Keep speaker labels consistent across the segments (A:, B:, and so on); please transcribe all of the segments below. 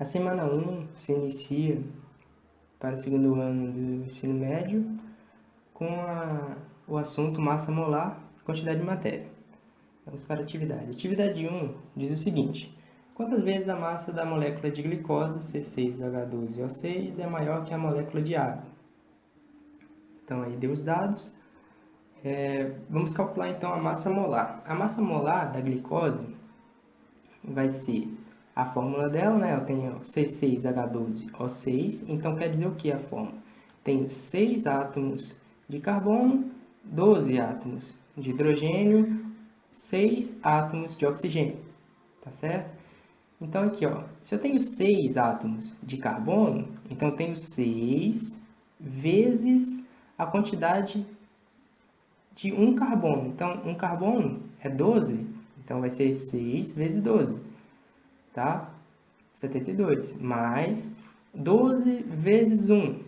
A: A semana 1 se inicia para o segundo ano do ensino médio com o assunto massa molar e quantidade de matéria. Vamos para a atividade. Atividade 1 diz o seguinte: quantas vezes a massa da molécula de glicose, C6H12O6, é maior que a molécula de água? Então, aí deu os dados. Vamos calcular então a massa molar. A massa molar da glicose vai ser a fórmula dela, né? Eu tenho C6H12O6, então quer dizer o que a fórmula? Tenho 6 átomos de carbono, 12 átomos de hidrogênio, 6 átomos de oxigênio, tá certo? Então aqui, ó, se eu tenho 6 átomos de carbono, então eu tenho 6 vezes a quantidade de um carbono. Então, um carbono é 12, então vai ser 6 vezes 12, tá? 72, mais 12 vezes 1.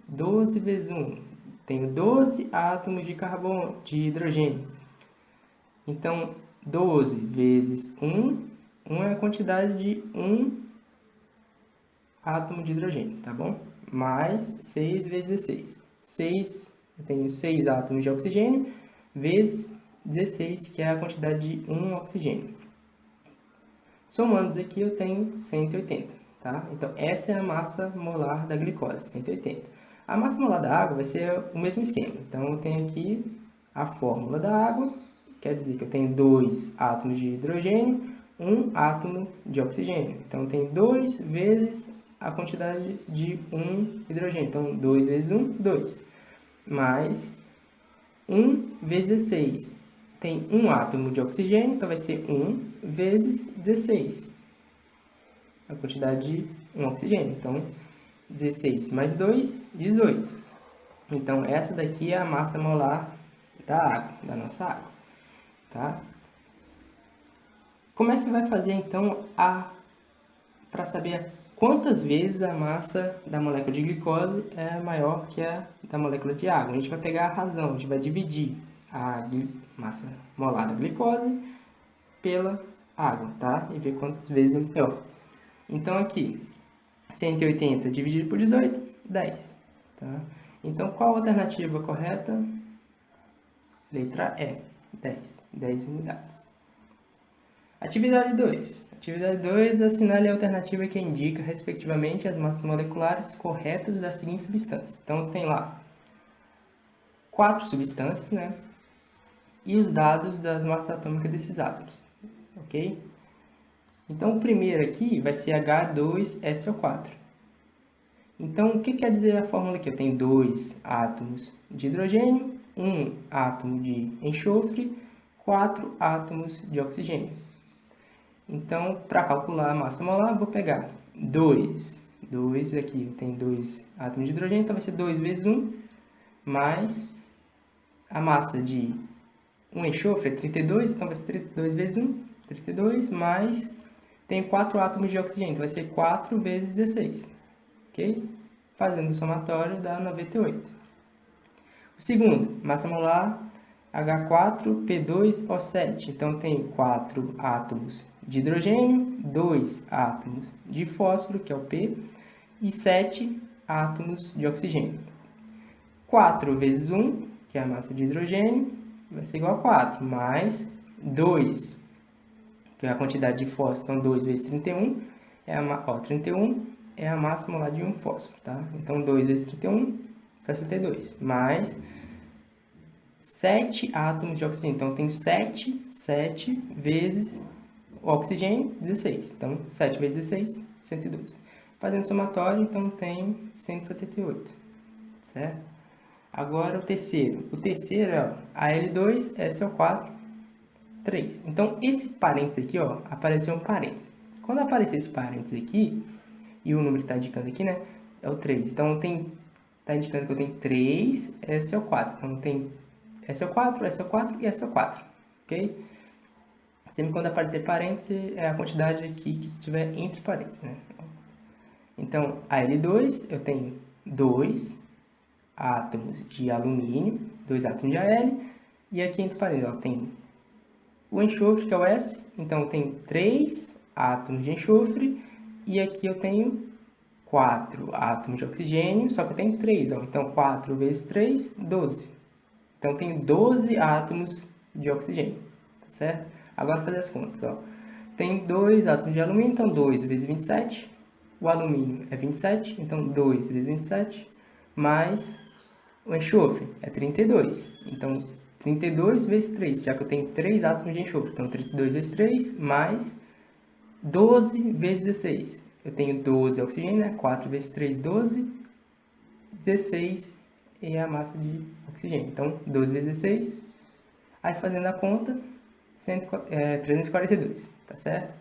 A: 12 vezes 1. Tenho 12 átomos de carbono, de hidrogênio. Então, 12 vezes 1, 1 é a quantidade de 1 átomo de hidrogênio, tá bom? Mais 6 vezes 16. 6, eu tenho 6 átomos de oxigênio, vezes 16, que é a quantidade de 1 oxigênio. Somando isso aqui, eu tenho 180, tá? Então, essa é a massa molar da glicose, 180. A massa molar da água vai ser o mesmo esquema. Então, eu tenho aqui a fórmula da água, quer dizer que eu tenho 2 átomos de hidrogênio, 1 átomo de oxigênio. Então, eu tenho 2 vezes a quantidade de 1 hidrogênio. Então, 2 vezes 1, 2. Mais 1 vezes 16. Tem 1 átomo de oxigênio, então vai ser 1 vezes 16. A quantidade de 1 oxigênio. Então, 16 mais 2, 18. Então, essa daqui é a massa molar da água, da nossa água. Tá? Como é que vai fazer, então, para saber quantas vezes a massa da molécula de glicose é maior que a da molécula de água? A gente vai pegar a razão, a gente vai dividir a massa molar da glicose pela água, tá? E ver quantas vezes é maior. Então, aqui, 180 dividido por 18, 10. Tá? Então, qual a alternativa correta? Letra E, 10. 10 unidades. Atividade 2. Atividade 2, assinale a alternativa que indica, respectivamente, as massas moleculares corretas das seguintes substâncias. Então, tem lá 4 substâncias, né? E os dados das massas atômicas desses átomos, ok? Então, o primeiro aqui vai ser H2SO4. Então, o que quer dizer a fórmula aqui? Eu tenho 2 átomos de hidrogênio, 1 átomo de enxofre, 4 átomos de oxigênio. Então, para calcular a massa molar, vou pegar 2 aqui, tem 2 átomos de hidrogênio, então vai ser 2 vezes 1, mais a massa de um enxofre é 32, então vai ser 32 vezes 1, 32, mais tem 4 átomos de oxigênio, então vai ser 4 vezes 16, ok? Fazendo o somatório dá 98. O segundo, massa molar H4P2O7, então tem 4 átomos de hidrogênio, 2 átomos de fósforo, que é o P, e 7 átomos de oxigênio. 4 vezes 1, que é a massa de hidrogênio, vai ser igual a 4, mais 2, que é a quantidade de fósforo, então 2 vezes 31, 31 é a massa molar de um fósforo, tá? Então 2 vezes 31, 62, mais 7 átomos de oxigênio. Então, eu tenho 7 vezes o oxigênio, 16. Então, 7 vezes 16, 112. Fazendo somatório, então, tem 178. Certo? Agora, o terceiro. O terceiro é Al2SO4, 3. Então, esse parênteses aqui, ó, apareceu um parênteses. Quando aparecer esse parênteses aqui, e o número que está indicando aqui, né, é o 3. Então, está indicando que eu tenho 3 SO4. Então, tem SO4, SO4 e SO4, ok? Sempre quando aparecer parênteses, é a quantidade aqui que tiver entre parênteses, né? Então, Al2, eu tenho 2 átomos de alumínio, 2 átomos de Al, e aqui entre parênteses, ó, tem o enxofre, que é o S, então eu tenho 3 átomos de enxofre E aqui eu tenho 4 átomos de oxigênio, só que eu tenho 3, ó. Então, 4 vezes 3, 12. Então, eu tenho 12 átomos de oxigênio, tá certo? Agora, fazer as contas, ó. Tem 2 átomos de alumínio, então 2 vezes 27. O alumínio é 27, então 2 vezes 27, mais o enxofre é 32. Então, 32 vezes 3, já que eu tenho 3 átomos de enxofre. Então, 32 vezes 3, mais 12 vezes 16. Eu tenho 12 oxigênio, né? 4 vezes 3, 12. 16 é a massa de oxigênio. Então, 12 vezes 16. Aí, fazendo a conta, 342, tá certo?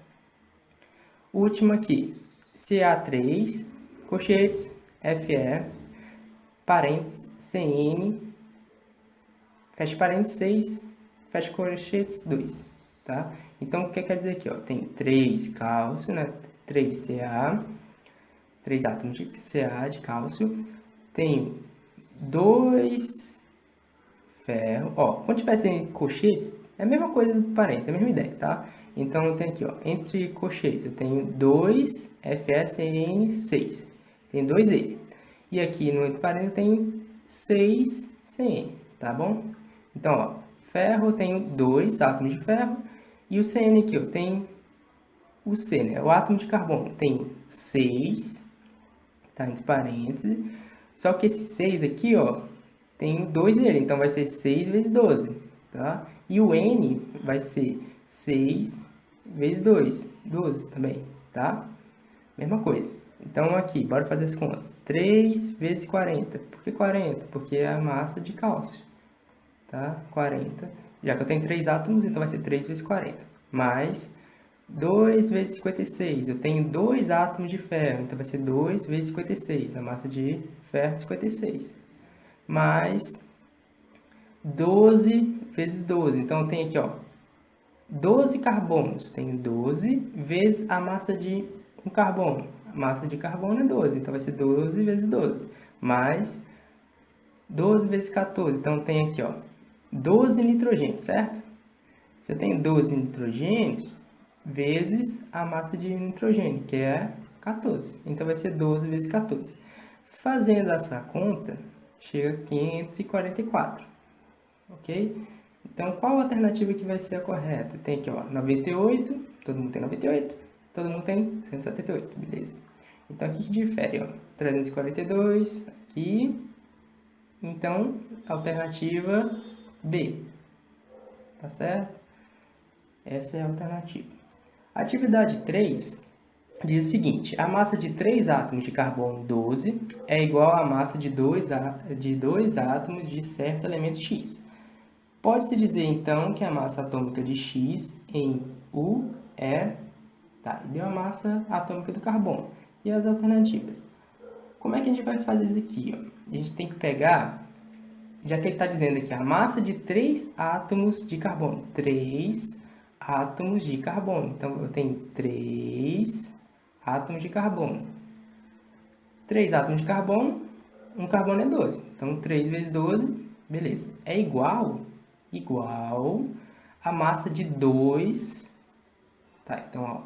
A: Último aqui, Ca3, colchetes, Fe, parênteses, Cn, fecha parênteses, 6, fecha colchetes, 2, tá? Então, o que quer dizer aqui, ó? Tem 3 cálcio, né? 3 Ca, 3 átomos de Ca, de cálcio. Tenho 2 ferro. Ó, quando tivesse em colchetes, é a mesma coisa do parênteses, é a mesma ideia, tá? Então, eu tenho aqui, ó, entre colchetes, eu tenho 2 FeCN6. Tem 2 dele. E aqui no entre parênteses eu tenho 6 CN, tá bom? Então, ó, ferro eu tenho 2 átomos de ferro. E o CN aqui, eu tenho o C, né? O átomo de carbono. Tenho 6, tá? Entre parênteses. Só que esse 6 aqui, ó, tem 2 nele, então vai ser 6 vezes 12, tá? E o N vai ser 6 vezes 2, 12 também, tá? Mesma coisa. Então, aqui, bora fazer as contas. 3 vezes 40. Por que 40? Porque é a massa de cálcio, tá? 40. Já que eu tenho 3 átomos, então vai ser 3 vezes 40. Mais 2 vezes 56. Eu tenho 2 átomos de ferro, então vai ser 2 vezes 56. A massa de ferro é 56. Mais 12 vezes 12. Então, eu tenho aqui, ó, 12 carbonos. Tenho 12 vezes a massa de um carbono. A massa de carbono é 12, então vai ser 12 vezes 12. Mais 12 vezes 14. Então, tem aqui, ó, 12 nitrogênios, certo? Se eu tenho 12 nitrogênios, vezes a massa de nitrogênio, que é 14. Então, vai ser 12 vezes 14. Fazendo essa conta, chega a 544, ok? Então, qual alternativa que vai ser a correta? Tem aqui, ó, 98, todo mundo tem 98, todo mundo tem 178, beleza. Então, aqui que difere, ó, 342, aqui. Então, alternativa B, tá certo? Essa é a alternativa. Atividade 3 diz o seguinte: a massa de 3 átomos de carbono 12 é igual à massa de 2 átomos de certo elemento X. Pode-se dizer, então, que a massa atômica de X em U é... Tá, deu a massa atômica do carbono. E as alternativas? Como é que a gente vai fazer isso aqui? Ó? A gente tem que pegar, já que ele está dizendo aqui, a massa de 3 átomos de carbono. 3 átomos de carbono. Então, eu tenho 3 átomos de carbono. 3 átomos de carbono, um carbono é 12. Então, 3 vezes 12, beleza. É igual a massa de 2, tá? Então, ó,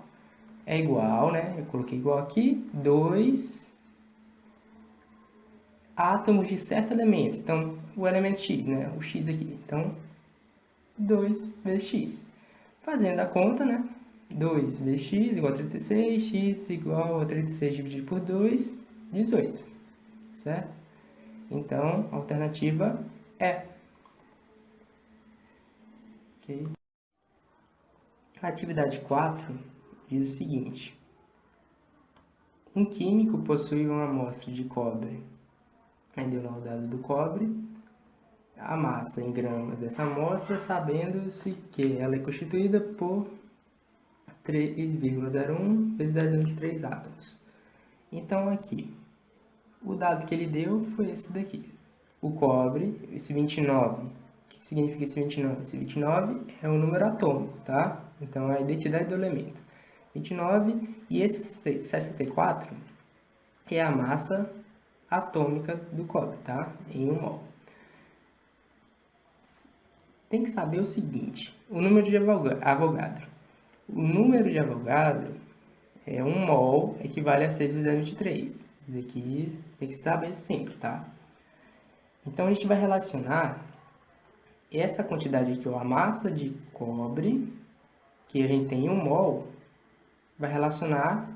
A: é igual, né? Eu coloquei igual aqui, 2 átomos de certo elemento. Então, o elemento X, né? O X aqui. Então, 2 vezes X. Fazendo a conta, né? 2 vezes X igual a 36, X igual a 36 dividido por 2, 18, certo? Então, a alternativa é. Okay. A atividade 4 diz o seguinte: um químico possui uma amostra de cobre. Aí deu lá o dado do cobre, a massa em gramas dessa amostra, sabendo-se que ela é constituída por 3,01 vezes 10 a 23 átomos. Então, aqui, o dado que ele deu foi esse daqui. O cobre, esse 29. O que significa esse 29? Esse 29 é o número atômico, tá? Então, é a identidade do elemento. 29, e esse 64 é a massa atômica do cobre, tá? Em 1 mol. Tem que saber o seguinte, o número de Avogadro. O número de Avogadro 1 mol equivale a 6 vezes 10 a 23. Isso aqui tem que saber sempre, tá? Então, a gente vai relacionar essa quantidade aqui, ó, a massa de cobre, que a gente tem em 1 mol, vai relacionar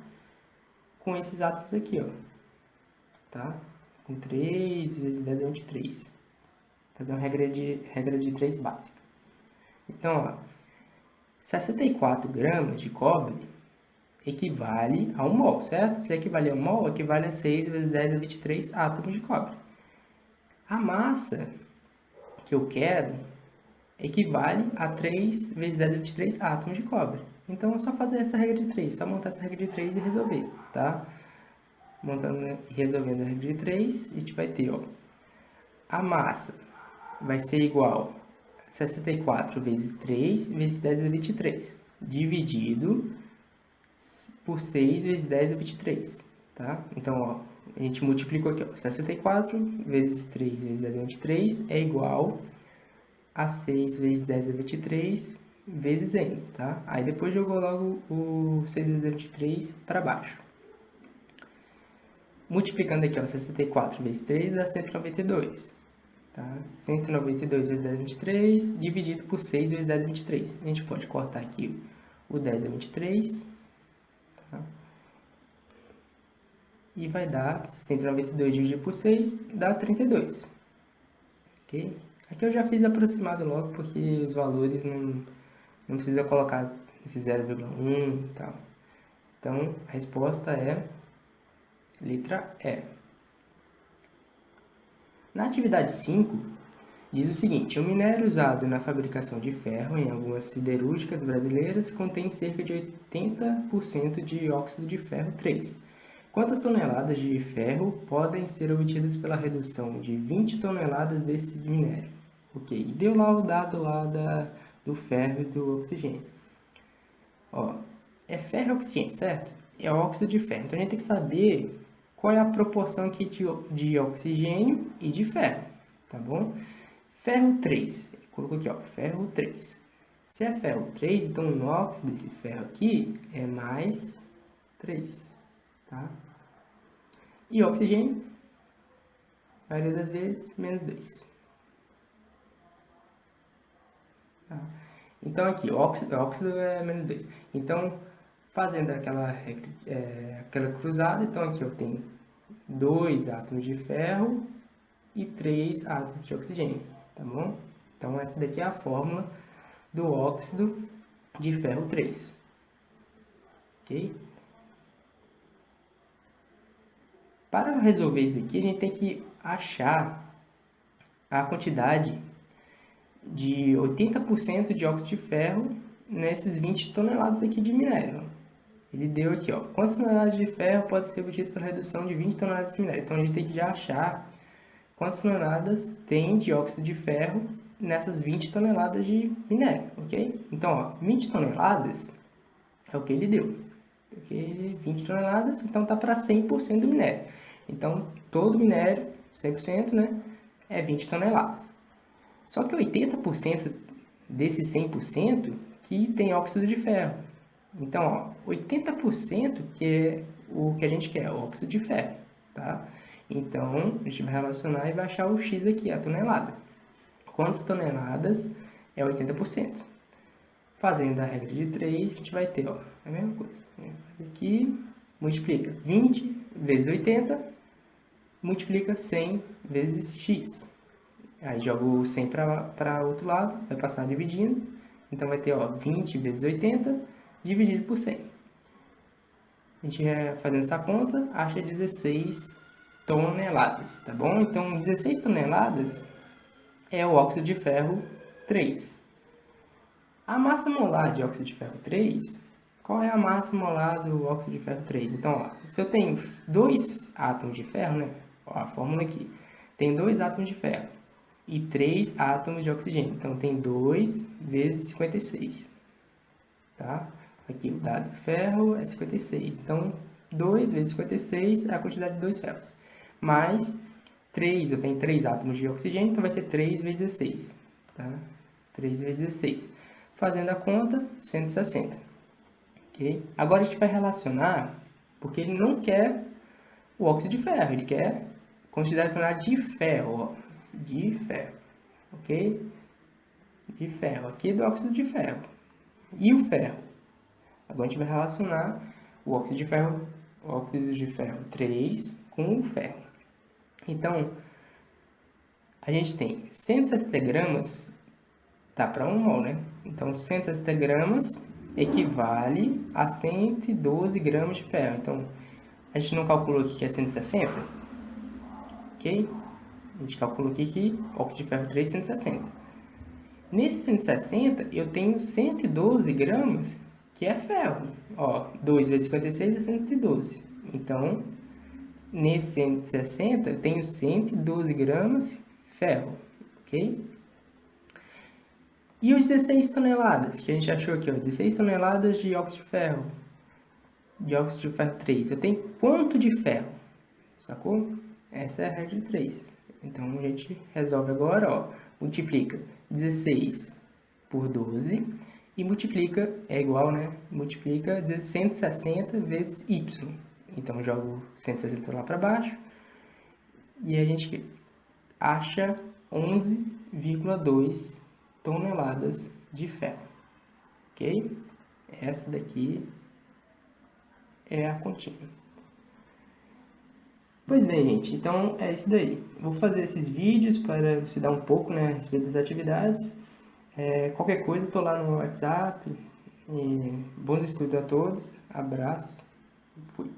A: com esses átomos aqui, ó, tá? Com 3 vezes 10 a 23. Fazer uma regra de 3 básica. Então, ó, 64 gramas de cobre equivale a 1 mol, certo? Se equivale a 1 mol, equivale a 6 vezes 10 a 23 átomos de cobre. A massa que eu quero equivale a 3 vezes 10 a 23 átomos de cobre. Então, é só fazer essa regra de 3, só montar essa regra de 3 e resolver, tá? Montando e resolvendo a regra de 3, a gente vai ter, ó, a massa vai ser igual a 64 vezes 3 vezes 10 a 23, dividido por 6 vezes 10 a 23, tá? Então, ó, a gente multiplicou aqui, ó, 64 vezes 3 vezes 10 a 23 é igual a 6 vezes 10 a 23 vezes n, tá? Aí depois jogou logo o 6 vezes 10 a 23 para baixo. Multiplicando aqui, ó, 64 vezes 3 dá 192. Tá? 192 vezes 10 a 23 dividido por 6 vezes 10 a 23. A gente pode cortar aqui o 10 a 23. Tá? E vai dar 192 dividido por 6, dá 32. Ok? Aqui eu já fiz aproximado logo, porque os valores não precisa colocar esse 0,1 e tal. Então, a resposta é letra E. Na atividade 5, diz o seguinte: o minério usado na fabricação de ferro em algumas siderúrgicas brasileiras contém cerca de 80% de óxido de ferro 3. Quantas toneladas de ferro podem ser obtidas pela redução de 20 toneladas desse minério? Ok, e deu lá o dado lá do ferro e do oxigênio. Ó, é ferro e oxigênio, certo? É óxido de ferro. Então, a gente tem que saber qual é a proporção aqui de oxigênio e de ferro, tá bom? Ferro 3, colocou aqui, ó, ferro 3. Se é ferro 3, então o NOx desse ferro aqui é mais 3, tá? E oxigênio, a maioria das vezes, menos 2. Tá? Então aqui, óxido é menos 2. Então, fazendo aquela cruzada, então aqui eu tenho 2 átomos de ferro e 3 átomos de oxigênio, tá bom? Então, essa daqui é a fórmula do óxido de ferro 3. Ok? Para resolver isso aqui, a gente tem que achar a quantidade de 80% de óxido de ferro nesses 20 toneladas aqui de minério. Ele deu aqui, ó, quantas toneladas de ferro pode ser obtido pela redução de 20 toneladas de minério. Então, a gente tem que já achar quantas toneladas tem de óxido de ferro nessas 20 toneladas de minério, ok? Então, ó, 20 toneladas é o que ele deu. Okay? 20 toneladas, então tá para 100% do minério. Então, todo minério, 100%, né, é 20 toneladas. Só que 80% desses 100% que tem óxido de ferro. Então, ó, 80% que é o que a gente quer, o óxido de ferro, tá? Então, a gente vai relacionar e vai achar o X aqui, a tonelada. Quantas toneladas é 80%? Fazendo a regra de 3, a gente vai ter, ó, a mesma coisa. Aqui, multiplica 20 vezes 80, multiplica 100 vezes X. Aí joga o 100 para o outro lado, vai passar dividindo. Então, vai ter, ó, 20 vezes 80 dividido por 100. A gente fazendo essa conta, acha 16 toneladas, tá bom? Então, 16 toneladas é o óxido de ferro 3. A massa molar de óxido de ferro 3, qual é a massa molar do óxido de ferro 3? Então, ó, se eu tenho 2 átomos de ferro, né? Ó, a fórmula aqui. Tem 2 átomos de ferro e 3 átomos de oxigênio. Então, tem 2 vezes 56, tá? Aqui o dado ferro é 56. Então, 2 vezes 56 é a quantidade de 2 ferros. Mais 3, eu tenho 3 átomos de oxigênio, então vai ser 3 vezes 16. Tá? 3 vezes 16. Fazendo a conta, 160. ok? Agora a gente vai relacionar, porque ele não quer o óxido de ferro, ele quer quantidade tonelada de ferro, ó, de ferro, ok? De ferro, aqui é do óxido de ferro. E o ferro? Agora a gente vai relacionar o óxido de ferro 3 com o ferro. Então, a gente tem 160 gramas, tá para 1 mol, né? Então, 160 gramas equivale a 112 gramas de ferro. Então, a gente não calculou aqui que é 160, ok? A gente calculou aqui que óxido de ferro 3 é 160. Nesse 160, eu tenho 112 gramas, que é ferro. Ó, 2 vezes 56 é 112. Então, nesse 160, eu tenho 112 gramas ferro, ok? E os 16 toneladas, que a gente achou aqui, ó, 16 toneladas de óxido de ferro 3. Eu tenho quanto de ferro? Sacou? Essa é a regra de 3. Então, a gente resolve agora, ó, multiplica 16 por 12 e multiplica, é igual, né? Multiplica 160 vezes y. Então, jogo 160 lá para baixo e a gente acha 11,2 toneladas de ferro, ok? Essa daqui é a continha. Pois bem, gente, então é isso daí. Vou fazer esses vídeos para elucidar um pouco, né, a respeito das atividades. Qualquer coisa, estou lá no WhatsApp. E bons estudos a todos. Abraço. Fui.